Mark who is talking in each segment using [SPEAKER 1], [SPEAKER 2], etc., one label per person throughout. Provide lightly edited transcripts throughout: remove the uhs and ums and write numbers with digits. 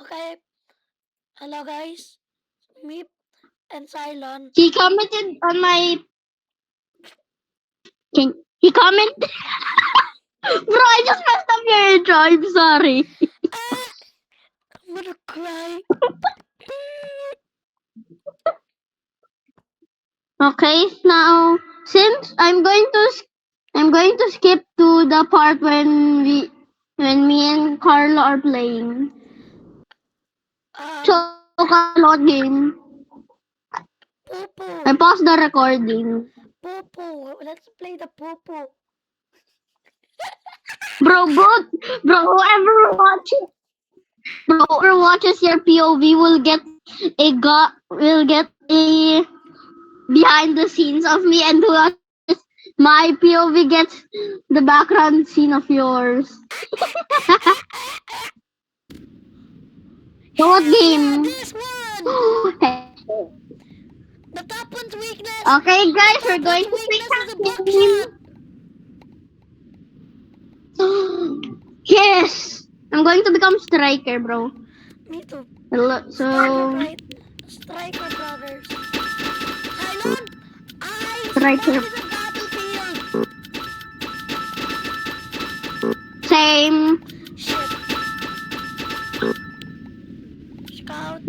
[SPEAKER 1] Okay. Hello guys. Meep and Cylon.
[SPEAKER 2] He commented on my. He commented. Bro, I just messed up your intro. I'm sorry.
[SPEAKER 1] I'm gonna cry.
[SPEAKER 2] Okay, now since I'm going to skip to the part when me and Carlo are playing. So load game.
[SPEAKER 1] Poo-poo.
[SPEAKER 2] I paused the recording.
[SPEAKER 1] Poo-poo. Let's play the poo-poo.
[SPEAKER 2] Bro, whoever watches your POV will get a behind the scenes of me, and who watches my POV gets the background scene of yours. So what game?
[SPEAKER 1] This one. The top one's weakness.
[SPEAKER 2] Okay, guys,
[SPEAKER 1] The
[SPEAKER 2] we're
[SPEAKER 1] top
[SPEAKER 2] going
[SPEAKER 1] one's
[SPEAKER 2] to play
[SPEAKER 1] weakness is a
[SPEAKER 2] that
[SPEAKER 1] buckshot.
[SPEAKER 2] game. Yes! I'm going to become striker, bro.
[SPEAKER 1] Me too.
[SPEAKER 2] So,
[SPEAKER 1] Striker brothers. Cylon, I
[SPEAKER 2] striker.
[SPEAKER 1] spotted a battlefield.
[SPEAKER 2] Same.
[SPEAKER 1] Shit. Scout.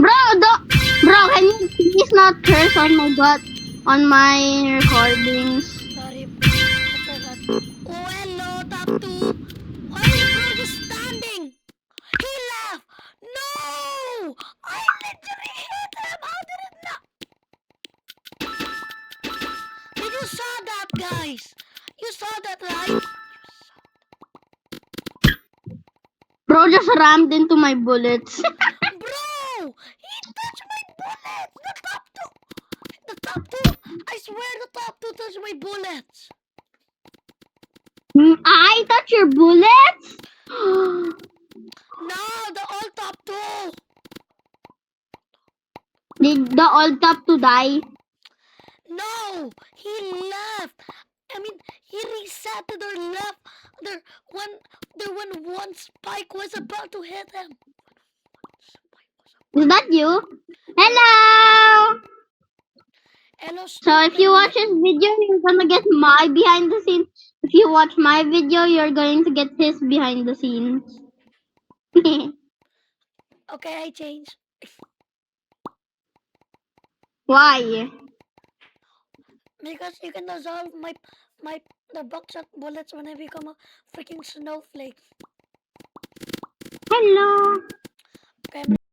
[SPEAKER 2] Bro, can you please not curse on my on my recordings?
[SPEAKER 1] Sorry, I forgot. Oh, hello, top 2. Why is bro just standing? He left. No! I literally hit him. How did it not? Did you saw that, guys? You saw that, right?
[SPEAKER 2] Bro just rammed into my bullets.
[SPEAKER 1] Bro! He touched my bullets! The top 2! The top 2! I swear the top 2 touched my bullets!
[SPEAKER 2] I touch your bullets?
[SPEAKER 1] No! The all top 2!
[SPEAKER 2] Did the all top to die?
[SPEAKER 1] No! He left! I mean, he reset to their left. When one spike was about to hit him.
[SPEAKER 2] Is that you? Hello!
[SPEAKER 1] Hello,
[SPEAKER 2] So if you watch this video, you're gonna get my behind the scenes. If you watch my video, you're going to get his behind the scenes.
[SPEAKER 1] Okay, I changed.
[SPEAKER 2] Why?
[SPEAKER 1] Because you can dissolve the buckshot bullets when I become a freaking snowflake.
[SPEAKER 2] Hello.
[SPEAKER 1] Okay,